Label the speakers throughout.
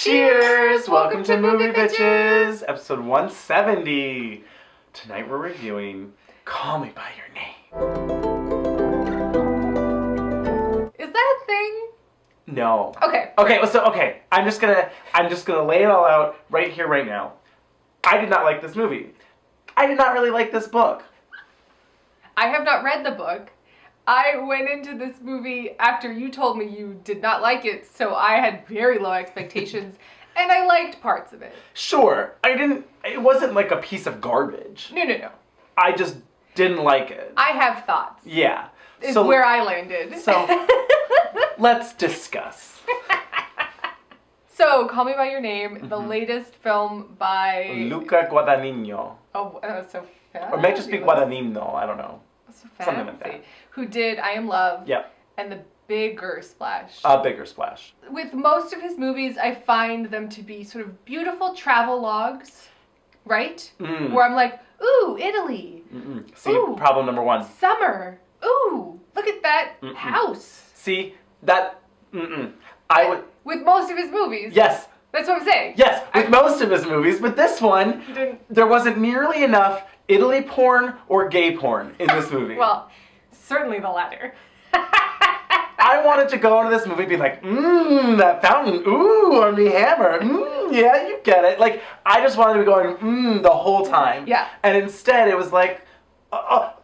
Speaker 1: Cheers! Welcome to Movie Bitches, episode 170. Tonight we're reviewing Call Me By Your Name.
Speaker 2: Is that a thing?
Speaker 1: No.
Speaker 2: Okay.
Speaker 1: Okay. I'm just gonna lay it all out right here, right now. I did not like this movie. I did not really like this book.
Speaker 2: I have not read the book. I went into this movie after you told me you did not like it, so I had very low expectations, and I liked parts of it.
Speaker 1: Sure. It wasn't like a piece of garbage.
Speaker 2: No.
Speaker 1: I just didn't like it.
Speaker 2: I have thoughts.
Speaker 1: Yeah.
Speaker 2: Is where I landed.
Speaker 1: So, let's discuss.
Speaker 2: So, Call Me By Your Name, the latest film by...
Speaker 1: Luca Guadagnino.
Speaker 2: Oh, that was so fast.
Speaker 1: Or it may just be Guadagnino, I don't know.
Speaker 2: So
Speaker 1: something like that.
Speaker 2: Who did I Am Love.
Speaker 1: Yep.
Speaker 2: And The Bigger Splash.
Speaker 1: A Bigger Splash.
Speaker 2: With most of his movies, I find them to be sort of beautiful travel logs, right? Where I'm like, ooh, Italy.
Speaker 1: See, ooh, problem number one.
Speaker 2: Summer. Ooh, look at that house.
Speaker 1: See, that,
Speaker 2: With most of his movies.
Speaker 1: Yes.
Speaker 2: That's what I'm saying.
Speaker 1: Yes, with most of his movies, but this one, there wasn't nearly enough Italy porn or gay porn in this movie.
Speaker 2: Well, certainly the latter.
Speaker 1: I wanted to go into this movie and be like, that fountain, ooh, Armie Hammer, yeah, you get it. Like, I just wanted to be going, the whole time.
Speaker 2: Yeah.
Speaker 1: And instead, it was like,
Speaker 2: That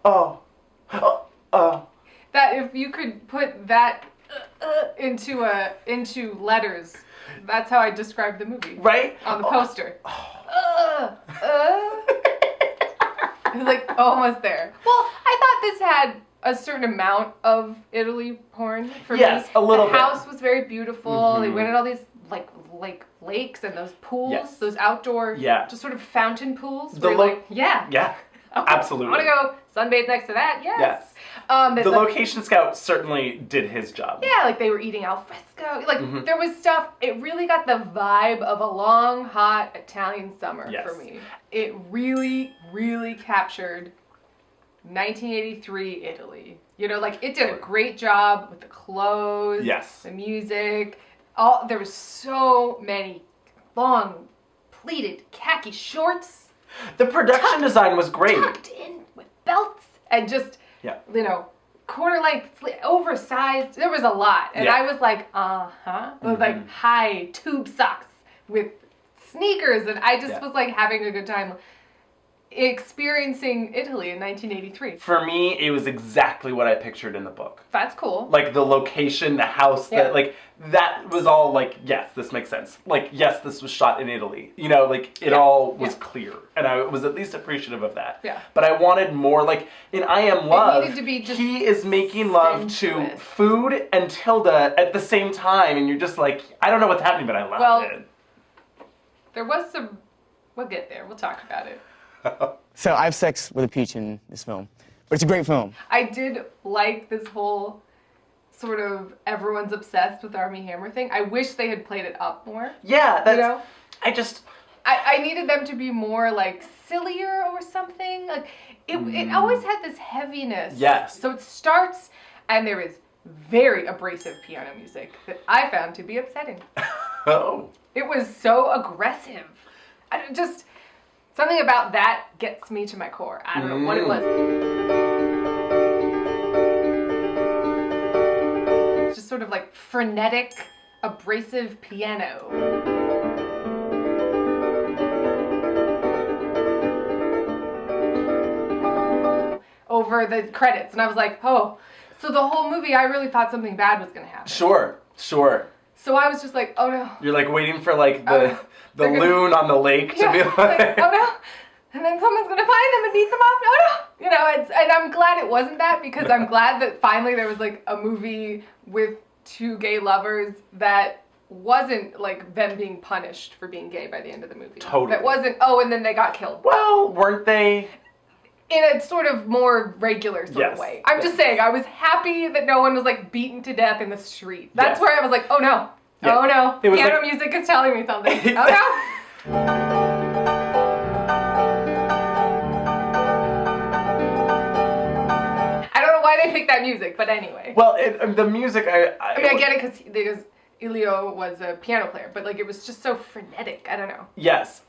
Speaker 2: if you could put that into letters, that's how I describe the movie.
Speaker 1: Right?
Speaker 2: On the poster. It was like almost there. Well, I thought this had a certain amount of Italy porn for me.
Speaker 1: Yes, a little bit.
Speaker 2: The house was very beautiful. They went in all these like lakes and those pools, those outdoor, just sort of fountain pools.
Speaker 1: Yeah, absolutely.
Speaker 2: I want to go sunbathe next to that. Yes.
Speaker 1: The location scout certainly did his job.
Speaker 2: Yeah, like they were eating al fresco. Like there was stuff. It really got the vibe of a long, hot Italian summer for me. It really, really captured 1983 Italy. You know, like it did a great job with the clothes, the music. There was so many long, pleated khaki shorts.
Speaker 1: The production design was great.
Speaker 2: Tucked in with belts and just, you know, quarter length, oversized. There was a lot. And I was like, With like high tube socks with sneakers. And I just was like having a good time experiencing Italy in 1983.
Speaker 1: For me, it was exactly what I pictured in the book.
Speaker 2: That's cool.
Speaker 1: Like the location, the house, that was all like, yes, this makes sense. Like, yes, this was shot in Italy. You know, like it all was clear. And I was at least appreciative of that.
Speaker 2: Yeah.
Speaker 1: But I wanted more, like in I Am Love,
Speaker 2: it needed to be just
Speaker 1: he is making love to food and Tilda at the same time. And you're just like, I don't know what's happening, but I love it.
Speaker 2: There was some, we'll get there. We'll talk about it.
Speaker 3: So I have sex with a peach in this film, but it's a great film.
Speaker 2: I did like this whole sort of everyone's obsessed with Armie Hammer thing. I wish they had played it up more.
Speaker 1: Yeah, that's,
Speaker 2: you know?
Speaker 1: I
Speaker 2: needed them to be more like sillier or something. Like it always had this heaviness.
Speaker 1: Yes.
Speaker 2: So it starts and there is very abrasive piano music that I found to be upsetting.
Speaker 1: Oh.
Speaker 2: It was so aggressive. Something about that gets me to my core. I don't know what it was. It's just sort of like frenetic, abrasive piano. Over the credits. And I was like, oh. So the whole movie, I really thought something bad was going to happen.
Speaker 1: Sure.
Speaker 2: So I was just like, oh no.
Speaker 1: You're like waiting for like the loon on the lake to be like,
Speaker 2: oh no. And then someone's going to find them and beat them up. Oh no. You know, and I'm glad it wasn't that because I'm glad that finally there was like a movie with two gay lovers that wasn't like them being punished for being gay by the end of the movie.
Speaker 1: Totally.
Speaker 2: That wasn't, and then they got killed.
Speaker 1: Well, weren't they?
Speaker 2: In a sort of more regular sort of way. I'm just saying, I was happy that no one was like beaten to death in the street. That's where I was like, oh no. Yeah. Oh no. Piano music is telling me something. Oh no. I don't know why they picked that music, but anyway.
Speaker 1: Well, the music,
Speaker 2: I mean, I get it because Elio was a piano player, but like it was just so frenetic. I don't know.
Speaker 1: Yes,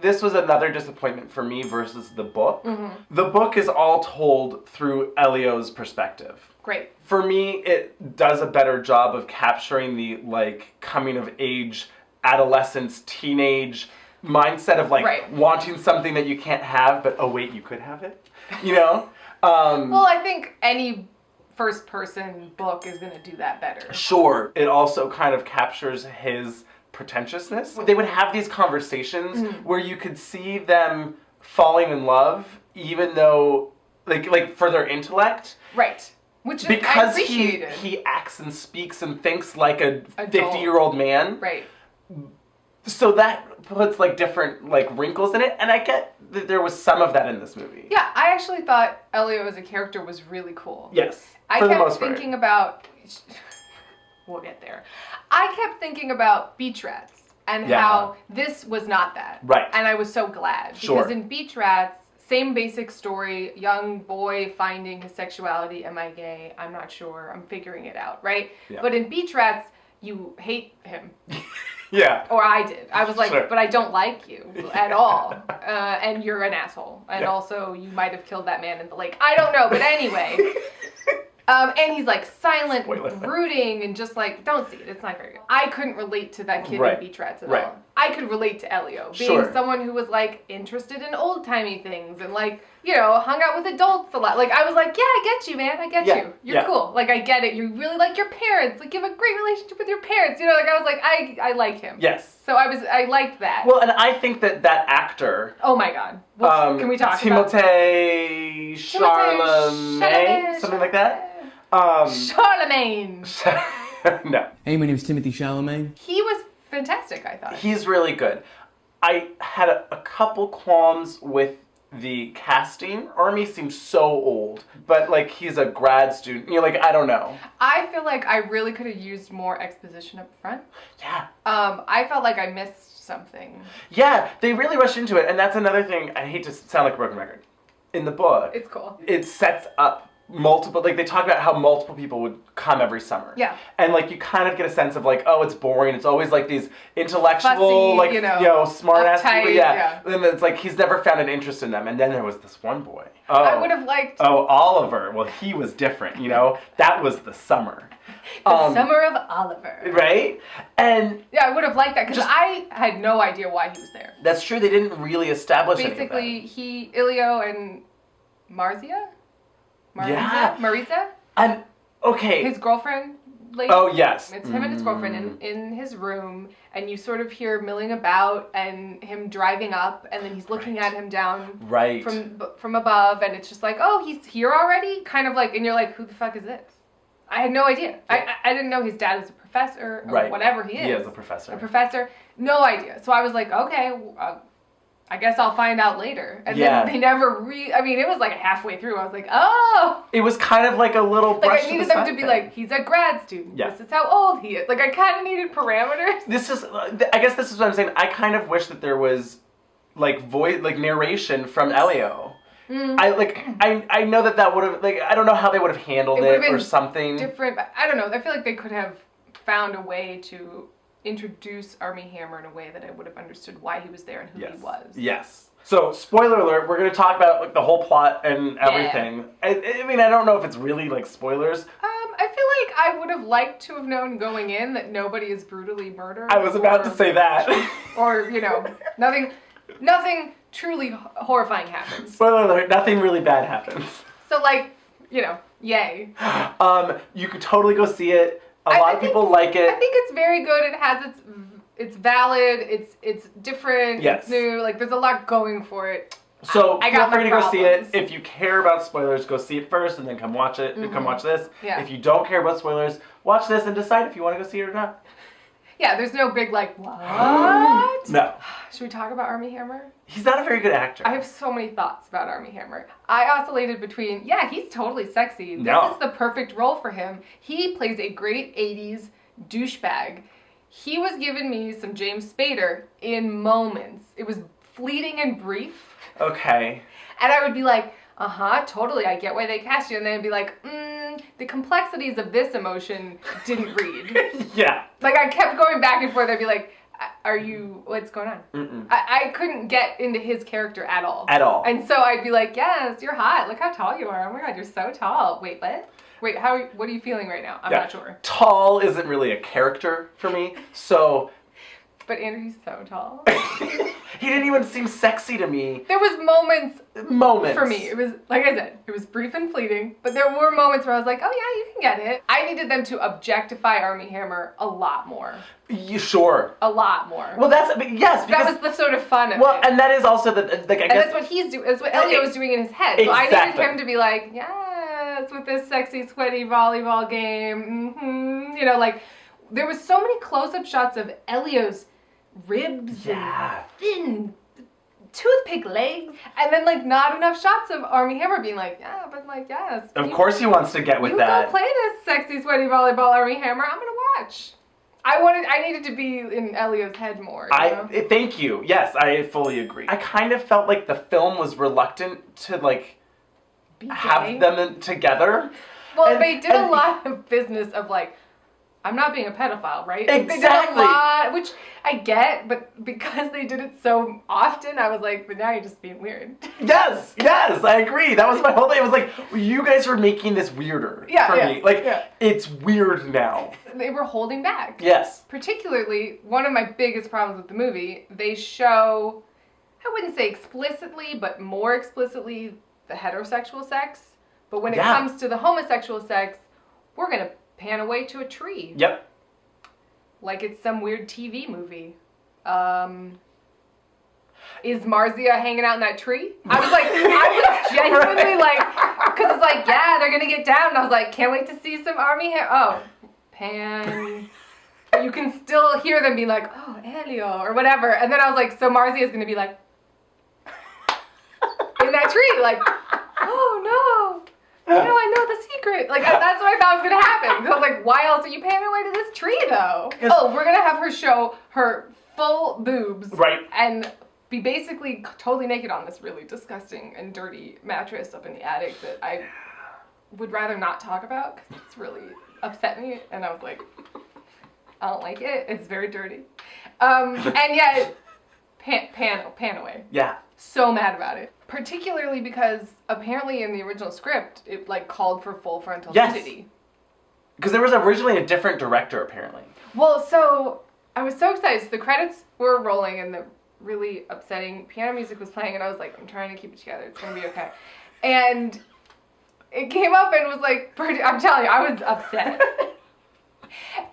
Speaker 1: this was another disappointment for me versus the book.
Speaker 2: Mm-hmm.
Speaker 1: The book is all told through Elio's perspective.
Speaker 2: Great.
Speaker 1: For me, it does a better job of capturing the like coming of age, adolescence, teenage mindset of like wanting something that you can't have, but oh wait, you could have it. You know?
Speaker 2: Well, I think any first person book is going to do that better.
Speaker 1: Sure. It also kind of captures his pretentiousness. They would have these conversations where you could see them falling in love, even though like for their intellect.
Speaker 2: Right. Which
Speaker 1: because
Speaker 2: I appreciated.
Speaker 1: he acts and speaks and thinks like a
Speaker 2: Adult.
Speaker 1: 50-year-old man.
Speaker 2: Right.
Speaker 1: So that puts like different like wrinkles in it, and I get that there was some of that in this movie.
Speaker 2: Yeah, I actually thought Elio as a character was really cool.
Speaker 1: Yes.
Speaker 2: I
Speaker 1: for the
Speaker 2: kept
Speaker 1: most part.
Speaker 2: thinking about we'll get there. I kept thinking about Beach Rats and how this was not that.
Speaker 1: Right.
Speaker 2: And I was so glad.
Speaker 1: Sure.
Speaker 2: Because in Beach Rats, same basic story, young boy finding his sexuality. Am I gay? I'm not sure. I'm figuring it out, right?
Speaker 1: Yeah.
Speaker 2: But in Beach Rats, you hate him.
Speaker 1: Yeah.
Speaker 2: Or I did. I was like,
Speaker 1: Sure.
Speaker 2: but I don't like you at all. And you're an asshole. And also, you might have killed that man in the lake. I don't know, but anyway. And he's like silent, and brooding, and just like, don't see it. It's not very good. I couldn't relate to that kid in Beach Rats at all. I could relate to Elio, being someone who was like interested in old-timey things and like, you know, hung out with adults a lot. Like, I was like, yeah, I get you, man. I get you. You're cool. Like, I get it. You really like your parents. Like, you have a great relationship with your parents. You know, like, I was like, I like him.
Speaker 1: Yes.
Speaker 2: So I liked that.
Speaker 1: Well, and I think that actor.
Speaker 2: Oh my God. Well, can we talk about
Speaker 1: Timothée Chalamet, something like that.
Speaker 2: Charlemagne.
Speaker 1: No.
Speaker 3: Hey, my name's Timothée Chalamet.
Speaker 2: He was fantastic, I thought.
Speaker 1: He's really good. I had a couple qualms with the casting. Armie seems so old, but like he's a grad student. You know, like I don't know.
Speaker 2: I feel like I really could have used more exposition up front.
Speaker 1: Yeah.
Speaker 2: I felt like I missed something.
Speaker 1: Yeah, they really rushed into it, and that's another thing. I hate to sound like a broken record. In the book,
Speaker 2: It's cool.
Speaker 1: It sets up multiple, like they talk about how multiple people would come every summer.
Speaker 2: Yeah.
Speaker 1: And like you kind of get a sense of like, oh, it's boring. It's always like these intellectual,
Speaker 2: Fussy,
Speaker 1: like,
Speaker 2: you know,
Speaker 1: smart ass
Speaker 2: uptight,
Speaker 1: people.
Speaker 2: yeah.
Speaker 1: And it's like he's never found an interest in them. And then there was this one boy. Oh,
Speaker 2: I would have liked
Speaker 1: Oh, Oliver. Well, he was different, you know? That was the summer.
Speaker 2: the Summer of Oliver.
Speaker 1: Right? And
Speaker 2: Yeah, I would have liked that because I had no idea why he was there.
Speaker 1: that's true. They didn't really establish
Speaker 2: Basically, Ilio and Marzia?
Speaker 1: Yeah.
Speaker 2: Marisa?
Speaker 1: And okay.
Speaker 2: His girlfriend lady?
Speaker 1: Oh, yes.
Speaker 2: It's him and his girlfriend in his room, and you sort of hear milling about and him driving up, and then he's looking at him down from above, and it's just like, oh, he's here already? Kind of like, and you're like, who the fuck is this? I had no idea.
Speaker 1: Yeah.
Speaker 2: I didn't know his dad was a professor or whatever he is.
Speaker 1: He is a professor.
Speaker 2: A professor. No idea. So I was like, okay, I guess I'll find out later. And then they never I mean, it was like halfway through. I was like, oh.
Speaker 1: It was kind of like a little brush
Speaker 2: Like I needed them to be like, he's a grad student.
Speaker 1: Yeah.
Speaker 2: This is how old he is. Like I kind of needed parameters.
Speaker 1: I guess this is what I'm saying. I kind of wish that there was like narration from Elio. I know that would have, like, I don't know how they would have handled it or something.
Speaker 2: Different. I don't know. I feel like they could have found a way to introduce Armie Hammer in a way that I would have understood why he was there and who he was.
Speaker 1: Yes. So, spoiler alert, we're going to talk about like the whole plot and everything. I mean, I don't know if it's really like spoilers.
Speaker 2: I feel like I would have liked to have known going in that nobody is brutally murdered.
Speaker 1: I was about to say that.
Speaker 2: Or, you know, nothing truly horrifying happens.
Speaker 1: Spoiler alert, nothing really bad happens.
Speaker 2: So, like, you know, yay.
Speaker 1: You could totally go see it. A lot of people like it.
Speaker 2: I think it's very good. It has it's valid. It's different.
Speaker 1: Yes.
Speaker 2: It's new. Like there's a lot going for it.
Speaker 1: So
Speaker 2: I
Speaker 1: feel
Speaker 2: got
Speaker 1: free to go see
Speaker 2: problems.
Speaker 1: it. If you care about spoilers, go see it first and then come watch it. Come watch this.
Speaker 2: Yeah.
Speaker 1: If you don't care about spoilers, watch this and decide if you want to go see it or not.
Speaker 2: Yeah, there's no big like what?
Speaker 1: No.
Speaker 2: Should we talk about Armie Hammer?
Speaker 1: He's not a very good actor.
Speaker 2: I have so many thoughts about Armie Hammer. I oscillated between, yeah, he's totally sexy. This is the perfect role for him. He plays a great 80s douchebag. He was giving me some James Spader in moments. It was fleeting and brief.
Speaker 1: Okay.
Speaker 2: And I would be like, totally, I get why they cast you. And then I'd be like, the complexities of this emotion didn't read.
Speaker 1: Yeah.
Speaker 2: Like, I kept going back and forth. I'd be like, what's going on? I couldn't get into his character at all.
Speaker 1: At all.
Speaker 2: And so I'd be like, yes, you're hot. Look how tall you are. Oh my God, you're so tall. Wait, what? Wait, what are you feeling right now? I'm not sure.
Speaker 1: Tall isn't really a character for me, so...
Speaker 2: But Andrew, he's so tall.
Speaker 1: He didn't even seem sexy to me.
Speaker 2: There was moments for me. It was, like I said, it was brief and fleeting, but there were moments where I was like, oh yeah, you can get it. I needed them to objectify Armie Hammer a lot more.
Speaker 1: You sure?
Speaker 2: A lot more.
Speaker 1: Well, yes, because...
Speaker 2: That was the sort of fun of
Speaker 1: well,
Speaker 2: it.
Speaker 1: and that is also the, like, I guess...
Speaker 2: And that's what he's doing, that's what Elio was doing in his head. So I needed him to be like, yes, with this sexy, sweaty volleyball game, You know, like, there was so many close-up shots of Elio's ribs and thin toothpick legs, and then like not enough shots of Armie Hammer being like, yeah, but like, yes.
Speaker 1: Of course he wants to get with that.
Speaker 2: You go play this sexy, sweaty volleyball, Armie Hammer. I'm gonna watch. I needed to be in Elio's head more. You know?
Speaker 1: Thank you. Yes, I fully agree. I kind of felt like the film was reluctant to like have them together.
Speaker 2: Well, they did a lot of business of like, I'm not being a pedophile, right?
Speaker 1: Exactly.
Speaker 2: They did a lot, which I get, but because they did it so often, I was like, but now you're just being weird.
Speaker 1: Yes, I agree. That was my whole thing. I was like, you guys are making this weirder for me. Like, it's weird now.
Speaker 2: They were holding back.
Speaker 1: Yes.
Speaker 2: Particularly, one of my biggest problems with the movie, they show, I wouldn't say explicitly, but more explicitly, the heterosexual sex. But when it comes to the homosexual sex, we're going to pan away to a tree.
Speaker 1: Yep.
Speaker 2: Like it's some weird TV movie. Is Marzia hanging out in that tree? I was genuinely like, because it's like, yeah, they're gonna get down. And I was like, can't wait to see some Armie hair. Oh, pan. You can still hear them be like, oh, Elio, or whatever. And then I was like, so Marzia is gonna be like, in that tree, like, oh no. I know the secret. Like, that's what I thought was going to happen. I was like, why else are you panning away to this tree, though? Oh, we're going to have her show her full boobs.
Speaker 1: Right.
Speaker 2: And be basically totally naked on this really disgusting and dirty mattress up in the attic that I would rather not talk about because it's really upset me. And I was like, I don't like it. It's very dirty. And yet, pan away.
Speaker 1: Yeah.
Speaker 2: So mad about it. Particularly because apparently in the original script, it like called for full frontal nudity.
Speaker 1: Because there was originally a different director, apparently.
Speaker 2: Well, so I was so excited. So the credits were rolling and the really upsetting piano music was playing, and I was like, I'm trying to keep it together. It's gonna be okay. And it came up and was like, I'm telling you, I was upset.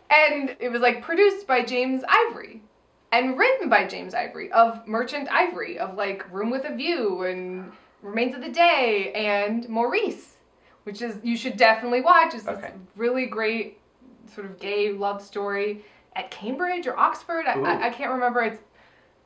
Speaker 2: And it was like produced by James Ivory. And written by James Ivory of Merchant Ivory, of like Room with a View and Remains of the Day and Maurice, which is, you should definitely watch. It's this really great sort of gay love story at Cambridge or Oxford. I can't remember. It's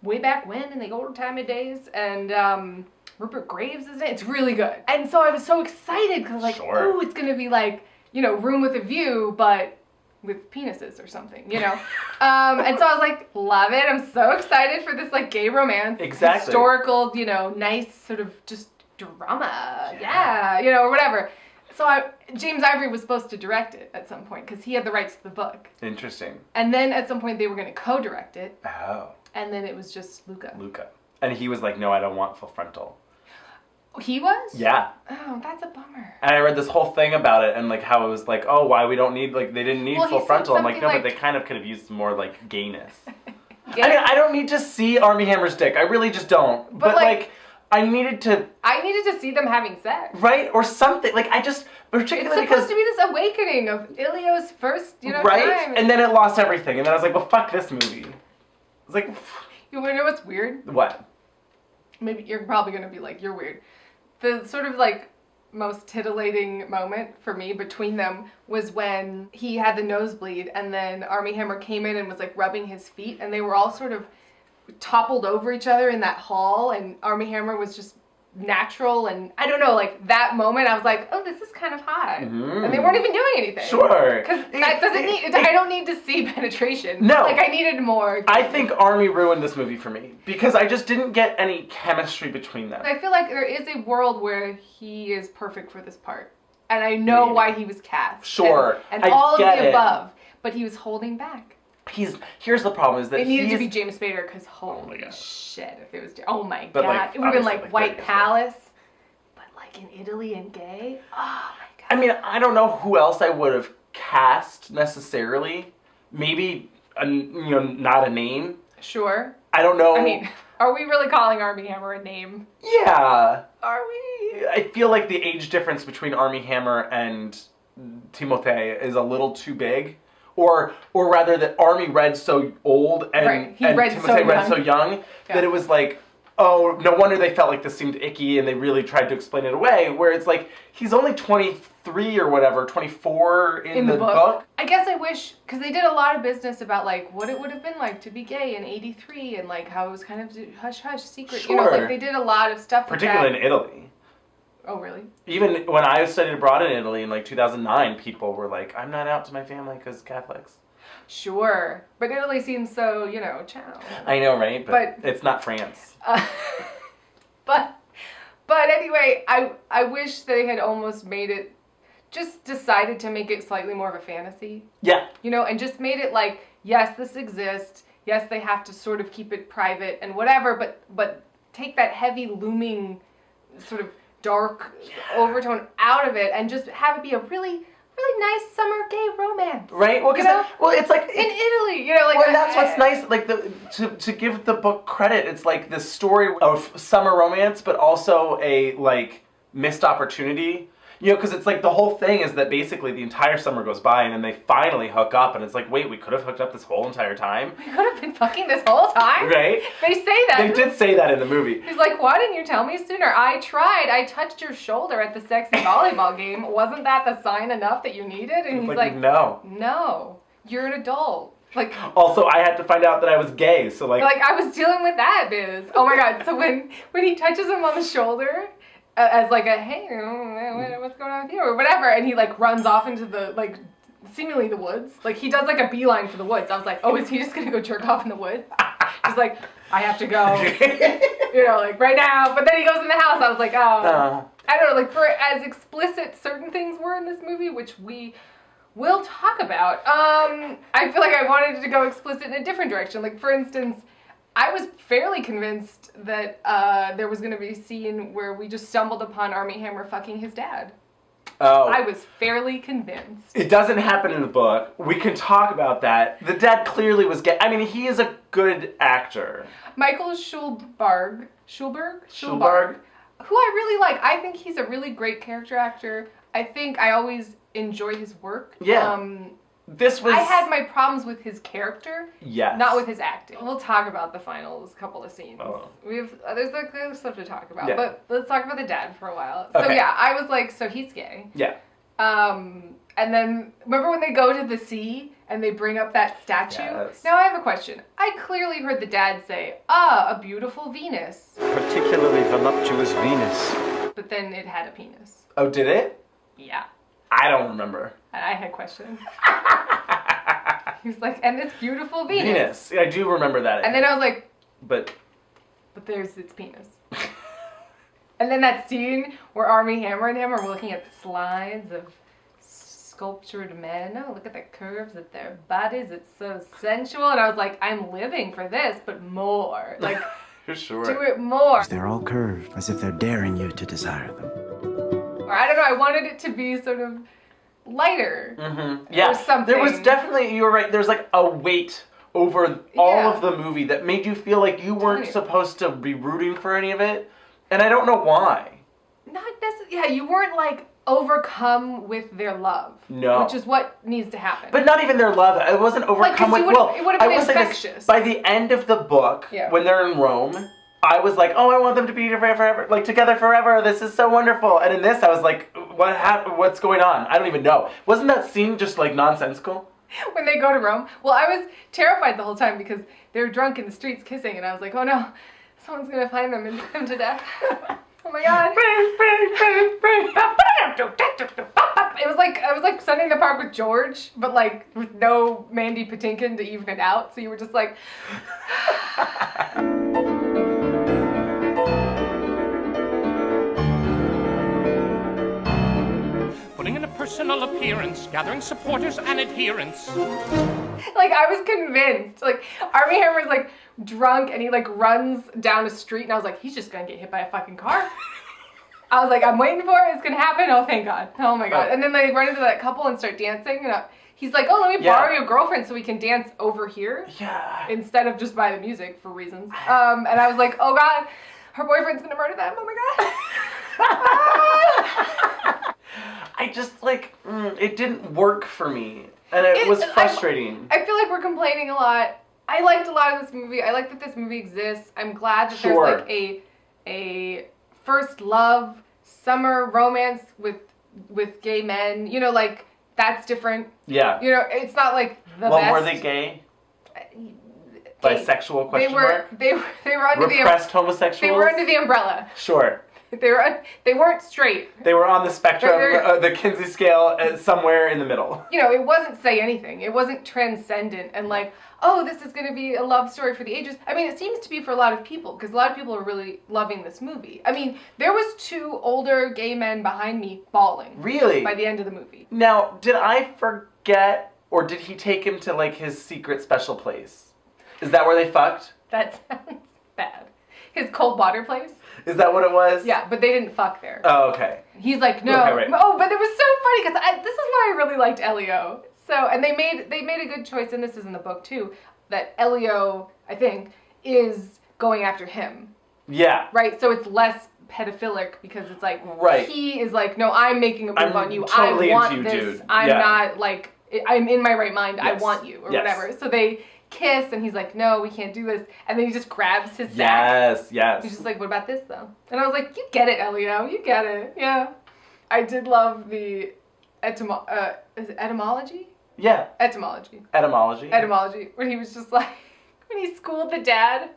Speaker 2: way back when in the old time of days. And Rupert Graves is in it. It's really good. And so I was so excited because like, ooh, it's going to be like, you know, Room with a View, but with penises or something, you know? And so I was like, love it. I'm so excited for this like gay romance.
Speaker 1: Exactly.
Speaker 2: Historical, you know, nice sort of just drama. Yeah, you know, or whatever. So James Ivory was supposed to direct it at some point because he had the rights to the book.
Speaker 1: Interesting.
Speaker 2: And then at some point they were going to co-direct it.
Speaker 1: Oh.
Speaker 2: And then it was just Luca.
Speaker 1: And he was like, no, I don't want full frontal.
Speaker 2: He was?
Speaker 1: Yeah.
Speaker 2: Oh, that's a bummer.
Speaker 1: And I read this whole thing about it and like how it was like, oh, why we don't need, like, they didn't need full frontal. I'm like, no, but they kind of could have used more like gayness. I mean, I don't need to see Armie Hammer's dick. I really just don't. But like I needed to
Speaker 2: see them having sex.
Speaker 1: Right? Or something. Like, I just, particularly
Speaker 2: it's supposed to be this awakening of Ilio's first, you know, time.
Speaker 1: And then it lost everything. And then I was like, well, fuck this movie. It's like...
Speaker 2: You want to know what's weird?
Speaker 1: What?
Speaker 2: Maybe you're probably going to be like, you're weird. The sort of, like, most titillating moment for me between them was when he had the nosebleed and then Armie Hammer came in and was, like, rubbing his feet. And they were all sort of toppled over each other in that hall. And Armie Hammer was just natural. And I don't know, like, that moment, I was like, oh, this is kind of hot. Mm-hmm. And they weren't even doing anything.
Speaker 1: Sure.
Speaker 2: Because that doesn't need, I don't need to see penetration.
Speaker 1: No.
Speaker 2: Like, I needed more.
Speaker 1: I think Armie ruined this movie for me. Because I just didn't get any chemistry between them.
Speaker 2: I feel like there is a world where he is perfect for this part. and I know why he was cast.
Speaker 1: Sure,
Speaker 2: and
Speaker 1: I
Speaker 2: all of
Speaker 1: get
Speaker 2: the
Speaker 1: it.
Speaker 2: above, but he was holding back.
Speaker 1: Here's the problem is that
Speaker 2: it needed to be James Spader because holy shit, if it was god,
Speaker 1: Like,
Speaker 2: it would have been like White
Speaker 1: 30 years
Speaker 2: Palace, but like in Italy and gay. Oh my god.
Speaker 1: I mean, I don't know who else I would have cast necessarily. Maybe not a name.
Speaker 2: Sure.
Speaker 1: I don't know.
Speaker 2: I mean, are we really calling Armie Hammer a name?
Speaker 1: Yeah.
Speaker 2: Are we?
Speaker 1: I feel like the age difference between Armie Hammer and Timothée is a little too big. Or rather that Armie read so old and Timothée read so young that it was like, oh, no wonder they felt like this seemed icky and they really tried to explain it away. Where it's like, he's only 23 or whatever, 24 in the book.
Speaker 2: I guess I wish, because they did a lot of business about like what it would have been like to be gay in '83 and like how it was kind of hush-hush secret.
Speaker 1: Sure.
Speaker 2: You know, like they did a lot of stuff with
Speaker 1: particularly in Italy.
Speaker 2: Oh, really?
Speaker 1: Even when I studied abroad in Italy in like 2009, people were like, I'm not out to my family because Catholics.
Speaker 2: Sure. But Italy seems so, ciao.
Speaker 1: I know, right? But it's not France.
Speaker 2: But anyway, I wish they had almost made it, just decided to make it slightly more of a fantasy.
Speaker 1: Yeah.
Speaker 2: And just made it like, yes, this exists. Yes, they have to sort of keep it private and whatever, but take that heavy looming sort of dark overtone out of it and just have it be a really nice summer gay romance.
Speaker 1: Right? Well, it's like
Speaker 2: in Italy,
Speaker 1: well, that's what's nice. Like to give the book credit, it's like this story of summer romance, but also a like missed opportunity. Because it's like the whole thing is that basically the entire summer goes by and then they finally hook up and it's like, wait, we could have hooked up this whole entire time.
Speaker 2: We could have been fucking this whole time.
Speaker 1: Right?
Speaker 2: They say that.
Speaker 1: They did say that in the movie.
Speaker 2: He's like, why didn't you tell me sooner? I tried. I touched your shoulder at the sexy volleyball game. Wasn't that the sign enough that you needed? And he's like, no, you're an adult. Like,
Speaker 1: also, I had to find out that I was gay, so like
Speaker 2: I was dealing with that, biz. Oh my god. So when he touches him on the shoulder, as like a, hey, what's going on with you, or whatever, and he like runs off into the, like, seemingly the woods. Like, he does like a beeline for the woods. I was like, oh, is he just gonna go jerk off in the woods? He's like, I have to go, like right now. But then he goes in the house. I was like, oh. I don't know, like, for as explicit certain things were in this movie, which we will talk about, I feel like I wanted to go explicit in a different direction. Like, for instance, I was fairly convinced that there was going to be a scene where we just stumbled upon Armie Hammer fucking his dad. Oh. I was fairly convinced.
Speaker 1: It doesn't happen in the book. We can talk about that. The dad clearly was gay. I mean, he is a good actor.
Speaker 2: Michael Schulberg, who I really like. I think he's a really great character actor. I think I always enjoy his work.
Speaker 1: Yeah. I
Speaker 2: had my problems with his character,
Speaker 1: yes,
Speaker 2: not with his acting. We'll talk about the finals couple of scenes. Oh. There's stuff to talk about, but let's talk about the dad for a while. Okay. So yeah, I was like, so he's gay.
Speaker 1: Yeah.
Speaker 2: And then remember when they go to the sea and they bring up that statue?
Speaker 1: Yes.
Speaker 2: Now I have a question. I clearly heard the dad say, a beautiful Venus.
Speaker 4: Particularly voluptuous Venus.
Speaker 2: But then it had a penis.
Speaker 1: Oh, did it?
Speaker 2: Yeah.
Speaker 1: I don't remember.
Speaker 2: And I had questions. He was like, and it's beautiful Venus.
Speaker 1: Venus. I do remember that.
Speaker 2: And then I was like,
Speaker 1: But
Speaker 2: there's its penis. And then that scene where Armie Hammer and him are looking at the slides of sculptured men. Oh, look at the curves of their bodies. It's so sensual. And I was like, I'm living for this, but more. Like,
Speaker 1: sure.
Speaker 2: Do it more.
Speaker 4: They're all curved, as if they're daring you to desire them.
Speaker 2: Or I don't know, I wanted it to be sort of lighter.
Speaker 1: Mm-hmm. Yeah,
Speaker 2: something.
Speaker 1: There was definitely, you were right, there's like a weight over all of the movie that made you feel like you weren't supposed to be rooting for any of it. And I don't know why.
Speaker 2: Not necessarily, yeah, you weren't like overcome with their love.
Speaker 1: No.
Speaker 2: Which is what needs to happen.
Speaker 1: But not even their love. I wasn't overcome with,
Speaker 2: it would have been infectious.
Speaker 1: By the end of the book, when they're in Rome, I was like, oh, I want them to be forever, like together forever. This is so wonderful. And in this, I was like, what happened? What's going on? I don't even know. Wasn't that scene just like nonsensical?
Speaker 2: When they go to Rome? Well, I was terrified the whole time because they were drunk in the streets kissing, and I was like, oh no, someone's gonna find them and put them to death. Oh my god. It was like, I was like Sunday in the Park with George, but like with no Mandy Patinkin to even it out. So you were just like.
Speaker 5: personal appearance, gathering supporters and adherents.
Speaker 2: Like, I was convinced. Like, Armie Hammer's, like, drunk, and he, like, runs down a street, and I was like, he's just gonna get hit by a fucking car. I was like, I'm waiting for it. It's gonna happen. Oh, thank God. Oh, my God. And then they run into that couple and start dancing, and he's like, oh, let me borrow your girlfriend so we can dance over here.
Speaker 1: Yeah.
Speaker 2: Instead of just by the music for reasons. And I was like, oh, God, her boyfriend's gonna murder them. Oh, my God.
Speaker 1: I just, like, it didn't work for me. And it was frustrating.
Speaker 2: I feel like we're complaining a lot. I liked a lot of this movie. I like that this movie exists. I'm glad that there's, like, a first love, summer romance with gay men. You know, like, that's different.
Speaker 1: Yeah.
Speaker 2: You know, it's not, like, the best.
Speaker 1: Well, were they gay? Bisexual question mark?
Speaker 2: They were under
Speaker 1: repressed homosexuals?
Speaker 2: They were under the umbrella.
Speaker 1: Sure.
Speaker 2: They weren't straight.
Speaker 1: They were on the spectrum, the Kinsey scale, somewhere in the middle.
Speaker 2: You know, it wasn't say anything. It wasn't transcendent and like, oh, this is going to be a love story for the ages. I mean, it seems to be for a lot of people, because a lot of people are really loving this movie. I mean, there was 2 older gay men behind me bawling.
Speaker 1: Really?
Speaker 2: By the end of the movie.
Speaker 1: Now, did I forget, or did he take him to, like, his secret special place? Is that where they fucked?
Speaker 2: That sounds bad. His cold water place?
Speaker 1: Is that what it was?
Speaker 2: Yeah, but they didn't fuck there.
Speaker 1: Oh, okay.
Speaker 2: He's like, no.
Speaker 1: Okay, right.
Speaker 2: Oh, but it was so funny, because this is why I really liked Elio. So, and they made a good choice, and this is in the book too, that Elio, I think, is going after him. Yeah. Right? So it's less pedophilic, because it's like, he is like, no, I'm making a move on you.
Speaker 1: Totally
Speaker 2: I want
Speaker 1: into you,
Speaker 2: this.
Speaker 1: dude.
Speaker 2: I'm not like, I'm in my right mind.
Speaker 1: Yes.
Speaker 2: I want you, or whatever. So they kiss, and he's like, no, we can't do this. And then he just grabs his sack. Yes. He's just like, what about this, though? And I was like, you get it, Elio. You get it. Yeah. I did love the is it etymology? Yeah. Etymology. Etymology. When he was just like, when he schooled the dad.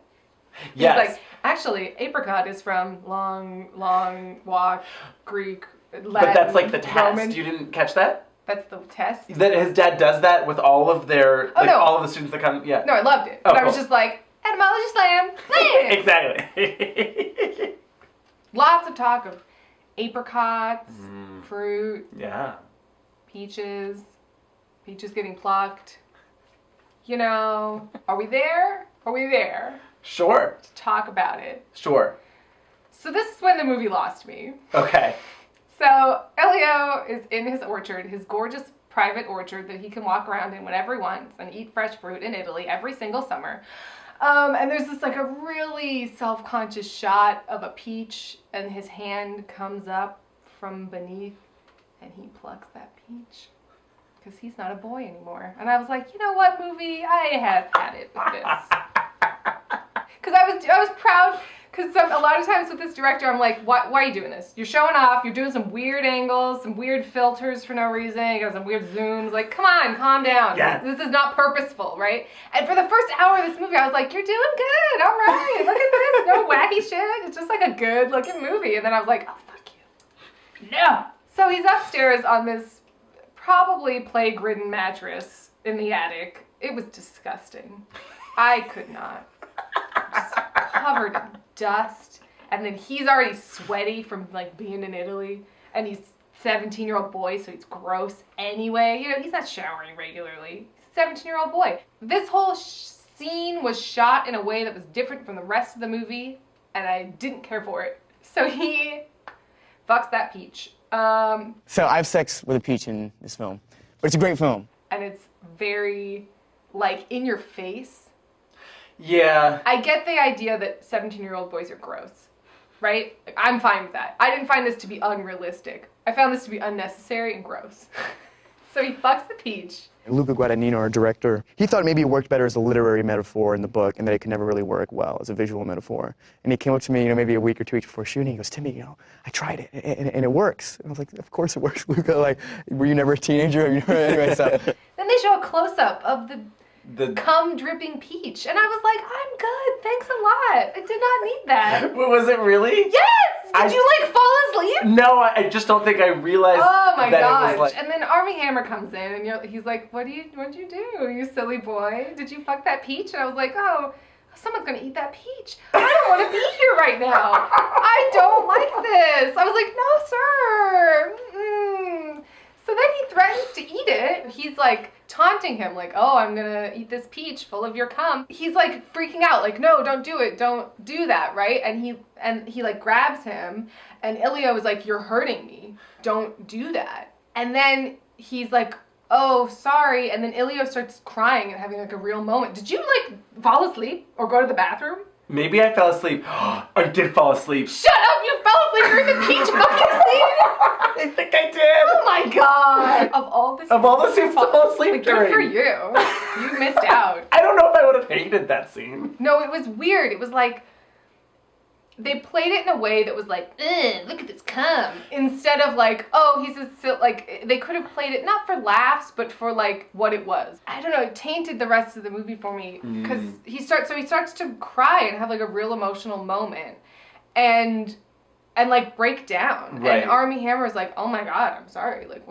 Speaker 2: Yes. He's like, actually, apricot is from long walk, Greek, Latin,
Speaker 1: but that's like the test.
Speaker 2: Roman.
Speaker 1: You didn't catch that?
Speaker 2: That's the test?
Speaker 1: That his dad does that with all of their, all of the students that come,
Speaker 2: No, I loved it. But I was just like, EtymologySlam.
Speaker 1: Exactly.
Speaker 2: Lots of talk of apricots, fruit. Yeah. Peaches getting plucked. You know, are we there? Sure. To talk about it. Sure. So this is when the movie lost me. Okay. So Elio is in his orchard, his gorgeous private orchard that he can walk around in whenever he wants and eat fresh fruit in Italy every single summer. And there's this like a really self-conscious shot of a peach, and his hand comes up from beneath and he plucks that peach. Because he's not a boy anymore. And I was like, you know what, movie? I have had it with this. Because I was proud. Because a lot of times with this director, I'm like, why are you doing this? You're showing off. You're doing some weird angles, some weird filters for no reason. You got some weird zooms. Like, come on, calm down. Yeah. This is not purposeful, right? And for the first hour of this movie, I was like, you're doing good. All right. Look at this. No wacky shit. It's just like a good-looking movie. And then I was like, oh, fuck you. No. So he's upstairs on this probably plague-ridden mattress in the attic. It was disgusting. I could not. Just covered in dust, and then he's already sweaty from like being in Italy, and he's a 17-year-old boy, so he's gross anyway. You know, he's not showering regularly. He's a 17-year-old boy. This whole scene was shot in a way that was different from the rest of the movie, and I didn't care for it. So he fucks that peach.
Speaker 3: So I have sex with a peach in this film, but it's a great film.
Speaker 2: And it's very, like, in your face.
Speaker 1: Yeah.
Speaker 2: I get the idea that 17-year-old boys are gross, right? Like, I'm fine with that. I didn't find this to be unrealistic. I found this to be unnecessary and gross. So he fucks the peach.
Speaker 3: Luca Guadagnino, our director, he thought maybe it worked better as a literary metaphor in the book, and that it could never really work well as a visual metaphor. And he came up to me, maybe a week or 2 weeks before shooting. He goes, "Timmy, I tried it, and it works." And I was like, "Of course it works, Luca. Like, were you never a teenager?" Anyway, so.
Speaker 2: Then they show a close-up of the cum dripping peach, and I was like, I'm good, thanks a lot. I did not need that.
Speaker 1: Was it really?
Speaker 2: Yes! Did you like fall asleep?
Speaker 1: No, I just don't think I realized.
Speaker 2: Oh my gosh.
Speaker 1: It was like...
Speaker 2: And then Armie Hammer comes in, and he's like, what'd you do, you silly boy? Did you fuck that peach? And I was like, oh, someone's gonna eat that peach. I don't want to be here right now. I don't like this. I was like, no, sir. So then then he threatens to eat it. He's like taunting him, like, oh, I'm gonna eat this peach full of your cum. He's like freaking out, like, no, don't do it, don't do that, right? And he like grabs him, and Ilya was like, you're hurting me, don't do that. And then he's like, oh, sorry. And then Ilya starts crying and having like a real moment. Did you like fall asleep or go to the bathroom?
Speaker 1: Maybe I fell asleep. I did fall asleep.
Speaker 2: Shut up! You fell asleep during the peach fucking scene!
Speaker 1: I think I did.
Speaker 2: Oh my god! Of all the
Speaker 1: scenes to fall asleep
Speaker 2: like,
Speaker 1: during.
Speaker 2: good for you. You missed out.
Speaker 1: I don't know if I would have hated that scene.
Speaker 2: No, it was weird. It was like, they played it in a way that was like, look at this cum. Instead of like, oh, he's like, they could have played it not for laughs, but for like what it was. I don't know, it tainted the rest of the movie for me. Because he starts to cry and have like a real emotional moment. And like break down.
Speaker 1: Right.
Speaker 2: And Armie Hammer is like, oh my god, I'm sorry. Like,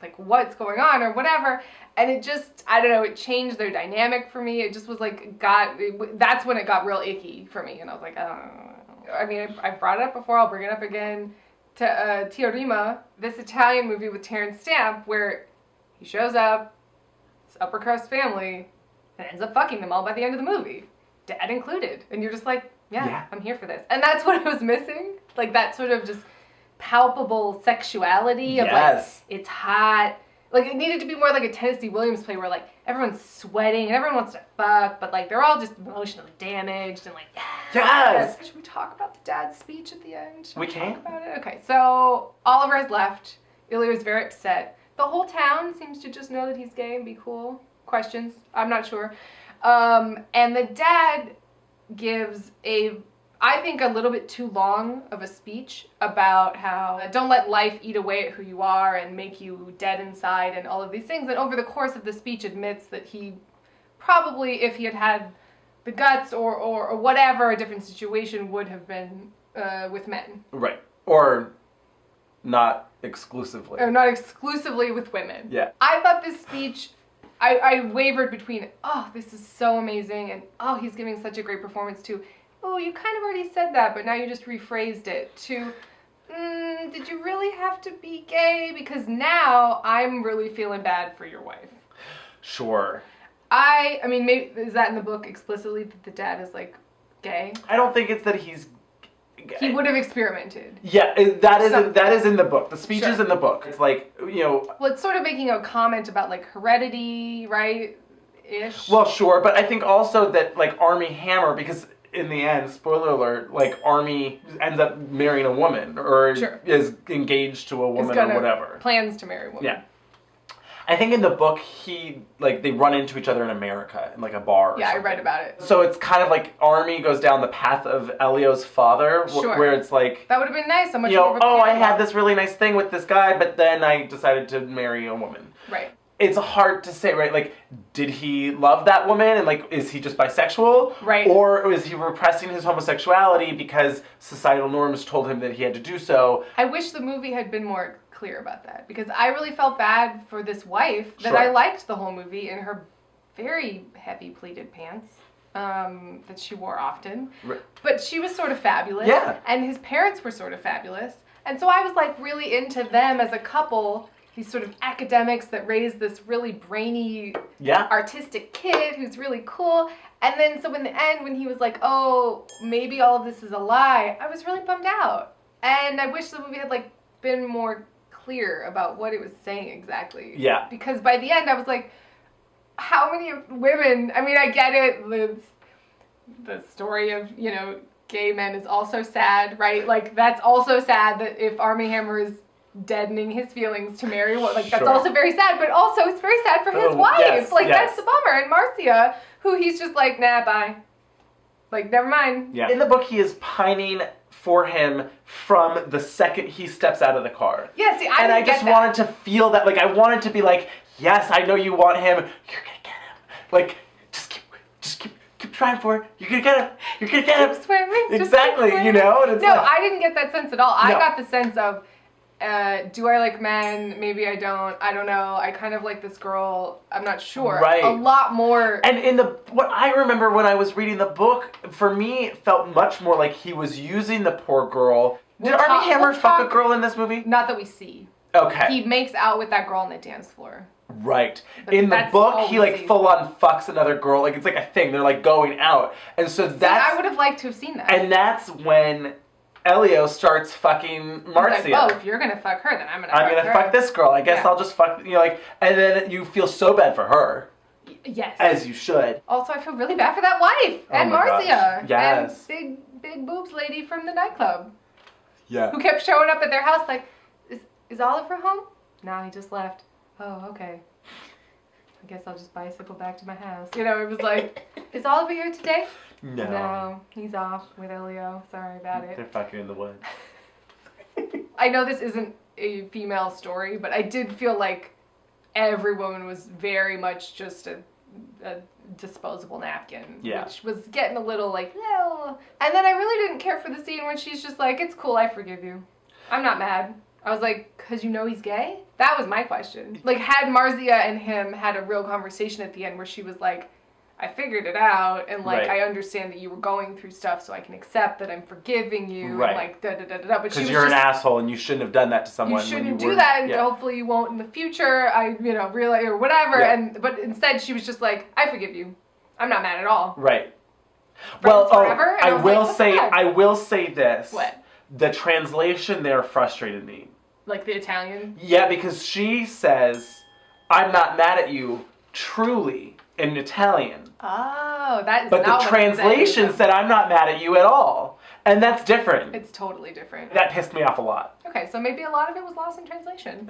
Speaker 2: like what's going on or whatever. And it just, I don't know, it changed their dynamic for me. It just was like, that's when it got real icky for me. And I was like, I mean, I brought it up before, I'll bring it up again. To Teorema, this Italian movie with Terrence Stamp, where he shows up, this upper crust family, and ends up fucking them all by the end of the movie. Dad included. And you're just like, yeah, I'm here for this. And that's what I was missing. Like that sort of just palpable sexuality of like, it's hot. Like, it needed to be more like a Tennessee Williams play where, like, everyone's sweating and everyone wants to fuck, but, like, they're all just emotionally damaged and, like, yes! Should we talk about the dad's speech at the end? Should we
Speaker 1: can.
Speaker 2: talk about it? Okay, so Oliver has left. Ilya is very upset. The whole town seems to just know that he's gay and be cool. Questions? I'm not sure. And the dad gives I think a little bit too long of a speech about how don't let life eat away at who you are and make you dead inside and all of these things. And over the course of the speech admits that he probably, if he had had the guts or whatever, a different situation would have been with men.
Speaker 1: Right. Or not exclusively.
Speaker 2: Or not exclusively with women.
Speaker 1: Yeah.
Speaker 2: I thought this speech, I wavered between, oh, this is so amazing, and oh, he's giving such a great performance too. Oh, you kind of already said that, but now you just rephrased it to, did you really have to be gay? Because now I'm really feeling bad for your wife.
Speaker 1: Sure.
Speaker 2: I mean, maybe, is that in the book explicitly that the dad is, like, gay?
Speaker 1: I don't think it's that he's gay.
Speaker 2: He would have experimented.
Speaker 1: Yeah, that is in the book. The speech is in the book. It's like, you know.
Speaker 2: Well, it's sort of making a comment about, like, heredity, right? Ish.
Speaker 1: Well, sure, but I think also that, like, Armie Hammer, because in the end, spoiler alert, like, Armie ends up marrying a woman, or is engaged to a woman or whatever.
Speaker 2: Plans to marry a woman.
Speaker 1: Yeah. I think in the book, they run into each other in America, in like a bar or something.
Speaker 2: I read about it.
Speaker 1: So it's kind of like Armie goes down the path of Elio's father, where it's like...
Speaker 2: That would have been nice. So much
Speaker 1: I had this really nice thing with this guy, but then I decided to marry a woman.
Speaker 2: Right.
Speaker 1: It's hard to say, right? Like, did he love that woman, and like, is he just bisexual?
Speaker 2: Right.
Speaker 1: Or is he repressing his homosexuality because societal norms told him that he had to do so?
Speaker 2: I wish the movie had been more clear about that, because I really felt bad for this wife that I liked the whole movie in her very heavy pleated pants that she wore often. Right. But she was sort of fabulous.
Speaker 1: Yeah.
Speaker 2: And his parents were sort of fabulous. And so I was like really into them as a couple. These sort of academics that raised this really brainy, artistic kid who's really cool. And then so in the end, when he was like, oh, maybe all of this is a lie, I was really bummed out. And I wish the movie had like been more clear about what it was saying exactly.
Speaker 1: Yeah.
Speaker 2: Because by the end, I was like, how many women, I mean, I get it, the story of, you know, gay men is also sad, right? Like, that's also sad that if Armie Hammer is deadening his feelings to marry, like, that's also very sad, but also it's very sad for his wife. That's the bummer. And Marcia, who he's just like, nah, bye. Like, never mind.
Speaker 1: Yeah. In the book, he is pining for him from the second he steps out of the car.
Speaker 2: Yeah, see,
Speaker 1: I just wanted to feel that, like, I wanted to be like, yes, I know you want him. You're gonna get him. Like, just keep trying for it. You're gonna get him. You're gonna get him.
Speaker 2: Keep swimming.
Speaker 1: Exactly, you know? And it's
Speaker 2: no,
Speaker 1: like,
Speaker 2: I didn't get that sense at all. I got the sense of, do I like men? Maybe I don't. I don't know. I kind of like this girl. I'm not sure.
Speaker 1: Right.
Speaker 2: A lot more.
Speaker 1: And what I remember when I was reading the book, for me, it felt much more like he was using the poor girl. Did Armie Hammer fuck a girl in this movie?
Speaker 2: Not that we see.
Speaker 1: Okay.
Speaker 2: He makes out with that girl on the dance floor.
Speaker 1: Right.
Speaker 2: But
Speaker 1: In the
Speaker 2: that's
Speaker 1: book,
Speaker 2: all
Speaker 1: he
Speaker 2: we
Speaker 1: like
Speaker 2: see.
Speaker 1: full on fucks another girl. Like it's like a thing. They're like going out, and so that's.
Speaker 2: I would have liked to have seen that.
Speaker 1: And that's when Elio starts fucking Marcia.
Speaker 2: He's like, oh, if you're gonna fuck her, then I'm gonna
Speaker 1: fuck this girl. I guess
Speaker 2: Yeah.
Speaker 1: I'll just fuck. You know, like, and then you feel so bad for her,
Speaker 2: Yes.
Speaker 1: as you should.
Speaker 2: Also, I feel really bad for that wife and
Speaker 1: my
Speaker 2: Marcia.
Speaker 1: gosh. Yes.
Speaker 2: And big boobs lady from the nightclub
Speaker 1: Yeah.
Speaker 2: who kept showing up at their house like, is Oliver home? No, he just left. Oh, okay. I guess I'll just bicycle back to my house. You know, it was like, is Oliver here today? No, he's off with Elio. Sorry about it.
Speaker 1: They're fucking in the woods.
Speaker 2: I know this isn't a female story, but I did feel like every woman was very much just a disposable napkin.
Speaker 1: Yeah.
Speaker 2: Which was getting a little like, no. And then I really didn't care for the scene when she's just like, it's cool, I forgive you. I'm not mad. I was like, because you know he's gay? That was my question. Like, had Marcia and him had a real conversation at the end where she was like, I figured it out, and like,
Speaker 1: Right.
Speaker 2: I understand that you were going through stuff, so I can accept that I'm forgiving you,
Speaker 1: Right.
Speaker 2: and like, da-da-da-da-da. But she
Speaker 1: Because
Speaker 2: was
Speaker 1: you're
Speaker 2: just,
Speaker 1: an asshole and you shouldn't have done that to someone.
Speaker 2: you shouldn't
Speaker 1: when
Speaker 2: do
Speaker 1: were-
Speaker 2: that, and
Speaker 1: yeah.
Speaker 2: hopefully you won't in the future. I, realize or whatever.
Speaker 1: Yeah.
Speaker 2: But instead, she was just like, I forgive you. I'm not mad at all.
Speaker 1: Right.
Speaker 2: Friends forever? And I was like, what the heck?
Speaker 1: I will say this.
Speaker 2: What?
Speaker 1: The translation there frustrated me.
Speaker 2: Like the Italian.
Speaker 1: Yeah, because she says, "I'm not mad at you," truly in Italian.
Speaker 2: Oh, that is
Speaker 1: But
Speaker 2: not
Speaker 1: the
Speaker 2: what it
Speaker 1: translation
Speaker 2: said.
Speaker 1: said, "I'm not mad at you at all," and that's different.
Speaker 2: It's totally different.
Speaker 1: That pissed me off a lot.
Speaker 2: Okay, so maybe a lot of it was lost in translation.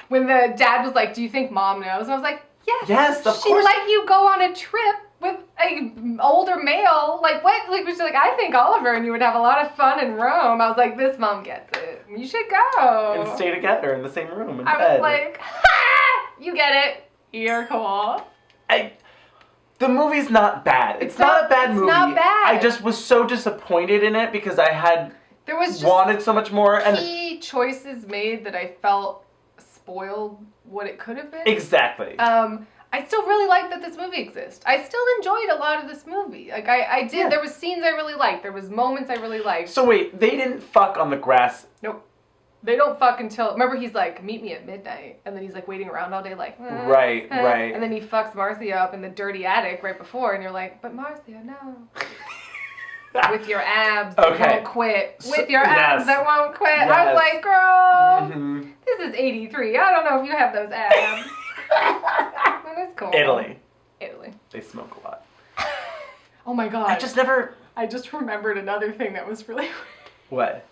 Speaker 2: When the dad was like, do you think mom knows? And I was like, yes.
Speaker 1: Yes, of
Speaker 2: she
Speaker 1: course.
Speaker 2: let you go on a trip with a older male. Like, what? Like, she's like, I think Oliver and you would have a lot of fun in Rome. I was like, this mom gets it. You should go.
Speaker 1: And stay together in the same room in
Speaker 2: I
Speaker 1: bed.
Speaker 2: was like, ha! You get it. You're cool.
Speaker 1: The movie's not bad. It's not a bad movie.
Speaker 2: It's not bad.
Speaker 1: I just was so disappointed in it because I had
Speaker 2: There was just
Speaker 1: wanted so much more. And
Speaker 2: key choices made that I felt spoiled what it could have been.
Speaker 1: exactly.
Speaker 2: I still really like that this movie exists. I still enjoyed a lot of this movie. Like, I did.
Speaker 1: Yeah.
Speaker 2: There was scenes I really liked. There was moments I really liked.
Speaker 1: So wait, they didn't fuck on the grass.
Speaker 2: Nope. They don't fuck until... Remember, he's like, meet me at midnight. And then he's like waiting around all day like...
Speaker 1: Right.
Speaker 2: And then he fucks Marcia up in the dirty attic right before. And you're like, but Marcia, no. With your abs that
Speaker 1: Okay.
Speaker 2: won't quit.
Speaker 1: So-
Speaker 2: With your abs
Speaker 1: yes.
Speaker 2: that won't quit. I
Speaker 1: Yes.
Speaker 2: was like, girl,
Speaker 1: Mhm.
Speaker 2: this is 83. I don't know if you have those abs. But it's cool.
Speaker 1: Italy.
Speaker 2: Italy.
Speaker 1: They smoke a lot.
Speaker 2: Oh my god.
Speaker 1: I just never...
Speaker 2: I just remembered another thing that was really
Speaker 1: What?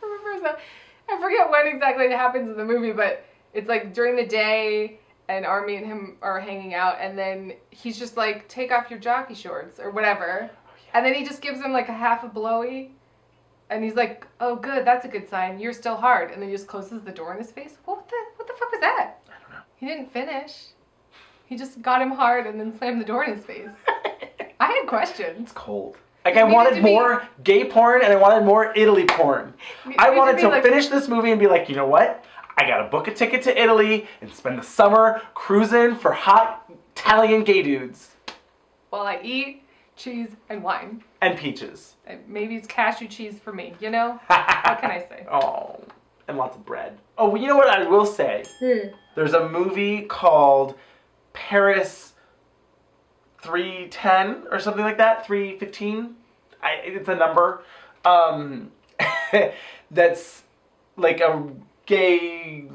Speaker 2: I forget when exactly it happens in the movie, but it's like during the day and Armie and him are hanging out and then he's just like, take off your jockey shorts or whatever. And then he just gives him like a half a blowy and he's like, oh good, that's a good sign. You're still hard. And then he just closes the door in his face. What the fuck was that?
Speaker 1: I don't know.
Speaker 2: He didn't finish. He just got him hard and then slammed the door in his face. I had questions.
Speaker 1: It's cold. Like,
Speaker 2: It
Speaker 1: I
Speaker 2: needed
Speaker 1: wanted
Speaker 2: to be-
Speaker 1: more gay porn and I wanted more Italy porn. I
Speaker 2: needed
Speaker 1: wanted
Speaker 2: to be
Speaker 1: to
Speaker 2: like-
Speaker 1: finish this movie and be like, you know what? I gotta book a ticket to Italy and spend the summer cruising for hot Italian gay dudes.
Speaker 2: While I eat cheese and wine.
Speaker 1: And peaches.
Speaker 2: And maybe it's cashew cheese for me, you know? What can I say?
Speaker 1: Oh, and lots of bread. Oh, well, you know what I will say? There's a movie called Paris 310 or something like that. 315. It's a number. That's like a gay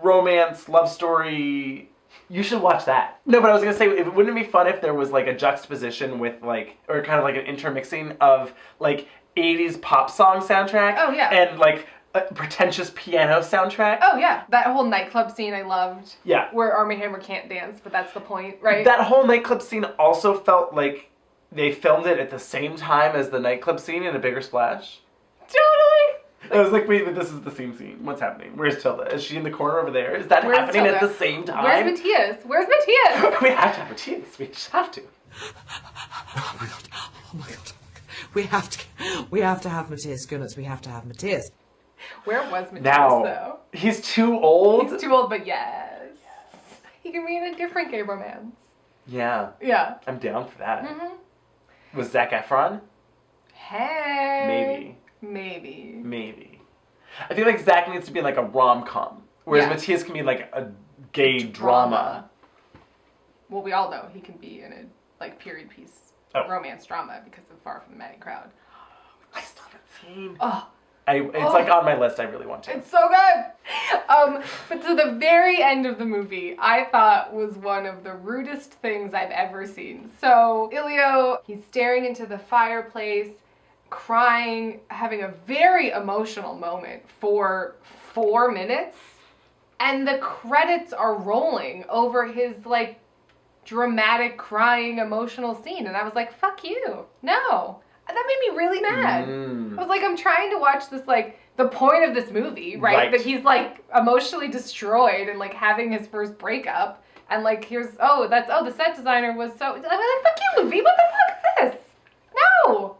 Speaker 1: romance love story. You should watch that. No, but I was gonna say, wouldn't it be fun if there was like a juxtaposition with like, or kind of like an intermixing of like 80s pop song soundtrack.
Speaker 2: Oh, yeah.
Speaker 1: And like a pretentious piano soundtrack.
Speaker 2: Oh, yeah. That whole nightclub scene I loved.
Speaker 1: Yeah.
Speaker 2: Where Armie Hammer can't dance, but that's the point, right?
Speaker 1: That whole nightclub scene also felt like they filmed it at the same time as the nightclub scene in A Bigger Splash.
Speaker 2: Totally.
Speaker 1: I was like, wait, this is the same scene. What's happening? Where's Tilda? Is she in the corner over there? Is that
Speaker 2: Where's
Speaker 1: happening at
Speaker 2: Tilda?
Speaker 1: the same time?
Speaker 2: Where's Matthias? Where's Matthias?
Speaker 1: We have to have Matthias. We just have to.
Speaker 6: Oh my god. We have to have Matthias. Goodness, we have to have Matthias.
Speaker 2: Where was Matthias,
Speaker 1: Now,
Speaker 2: though?
Speaker 1: he's too old.
Speaker 2: He's too old, but yes. He can be in a different gay romance.
Speaker 1: Yeah,
Speaker 2: Yeah.
Speaker 1: I'm down for that.
Speaker 2: Mm-hmm.
Speaker 1: Was Zac Efron?
Speaker 2: Hey.
Speaker 1: Maybe.
Speaker 2: Maybe.
Speaker 1: Maybe. I feel like Zac needs to be in like a rom-com. Whereas Matthias can be like a gay drama.
Speaker 2: Well, we all know he can be in a like period piece romance drama because of Far From the Madding Crowd.
Speaker 1: I still haven't seen.
Speaker 2: Oh,
Speaker 1: It's like on my list. I really want to.
Speaker 2: it's so good. But to the very end of the movie, I thought was one of the rudest things I've ever seen. So Ilio, he's staring into the fireplace, crying, having a very emotional moment for 4 minutes, and the credits are rolling over his like dramatic crying emotional scene, and I was like, fuck you. No. That made me really mad. I was like, I'm trying to watch this, like, the point of this movie, right? That he's, like, emotionally destroyed and, like, having his first breakup. And, like, here's, the set designer was so, I'm like, fuck you, movie, what the fuck is this? No!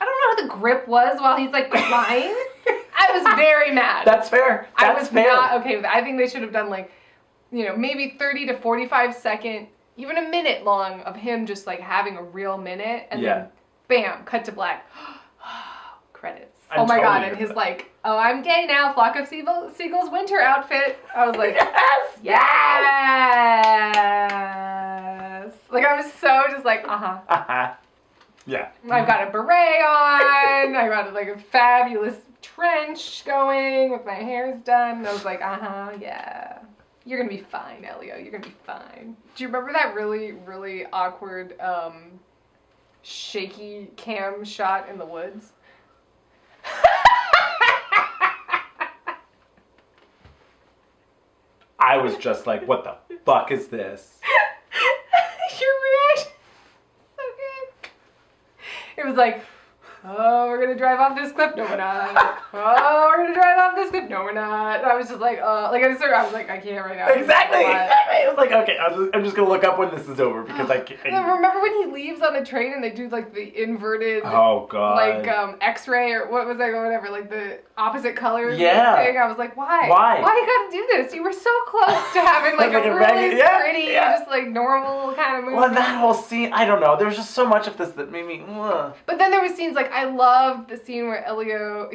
Speaker 2: I don't know how the grip was while he's, like, crying. I was very mad.
Speaker 1: That's fair.
Speaker 2: I was not okay with it. I think they should have done, like, maybe 30 to 45 second, even a minute long of him just, like, having a real minute. And then bam, cut to black. Credits. Oh my god, and his like, I'm gay now, flock of seagulls winter outfit. I was like, yes! Like, I was so just like,
Speaker 1: Yeah.
Speaker 2: I've got a beret on, I got like a fabulous trench going with my hair's done. And I was like, yeah. You're gonna be fine, Elio, you're gonna be fine. Do you remember that really, really awkward, shaky cam shot in the woods?
Speaker 1: I was just like, what the fuck is this?
Speaker 2: Your reaction, so good. It was like, oh, we're gonna drive off this cliff. No, we're not. Oh, we're gonna drive off this cliff. No, we're not. And I was just like, I was like, I can't right now.
Speaker 1: Exactly. I was like, okay, I'm just gonna look up when this is over because I can't.
Speaker 2: Remember when he leaves on the train and they do like the inverted,
Speaker 1: oh god,
Speaker 2: like X-ray or what was that? Whatever, like the opposite colors.
Speaker 1: Yeah.
Speaker 2: Thing. I was like, why?
Speaker 1: Why?
Speaker 2: Why you gotta do this? You were so close to having like a really pretty, just like normal kind of movie.
Speaker 1: Well, that whole scene, I don't know. There was just so much of this that made me.
Speaker 2: But then there were scenes like I loved the scene where Elio,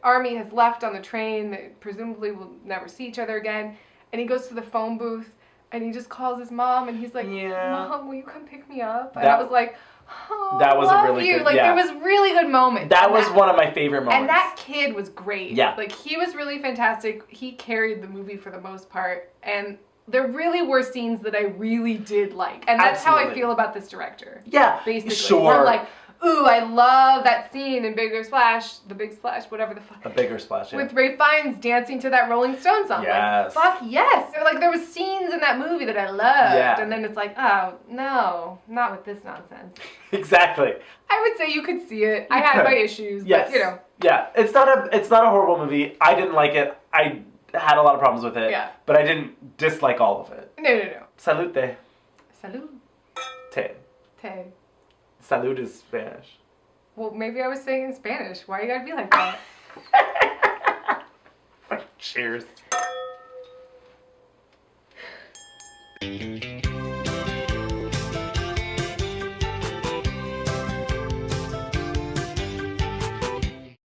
Speaker 2: Armie has left on the train. They presumably will never see each other again, and he goes to the phone booth and he just calls his mom and he's like, Mom, will you come pick me up? And I was like, oh,
Speaker 1: that was
Speaker 2: love
Speaker 1: a really
Speaker 2: you.
Speaker 1: good,
Speaker 2: like there was really good moments.
Speaker 1: That was one of my favorite moments.
Speaker 2: And that kid was great.
Speaker 1: Yeah.
Speaker 2: Like he was really fantastic. He carried the movie for the most part, and there really were scenes that I really did like, and that's how I feel about this director.
Speaker 1: Yeah,
Speaker 2: basically.
Speaker 1: sure.
Speaker 2: Where I'm like, ooh, I love that scene in Bigger Splash, The Big Splash, whatever the fuck.
Speaker 1: A Bigger Splash, yeah.
Speaker 2: With Ralph Fiennes dancing to that Rolling Stones song.
Speaker 1: Yes.
Speaker 2: Like, fuck yes. Like, there was scenes in that movie that I loved. And then it's like, oh, no, not with this nonsense.
Speaker 1: Exactly.
Speaker 2: I would say you could see it. I had my issues, but,
Speaker 1: Yeah, it's not a horrible movie. I didn't like it. I had a lot of problems with it.
Speaker 2: Yeah.
Speaker 1: But I didn't dislike all of it.
Speaker 2: No.
Speaker 1: Salute.
Speaker 2: Salud.
Speaker 1: Te. Salud is Spanish.
Speaker 2: Well, maybe I was saying in Spanish. Why you gotta be like that?
Speaker 1: Cheers.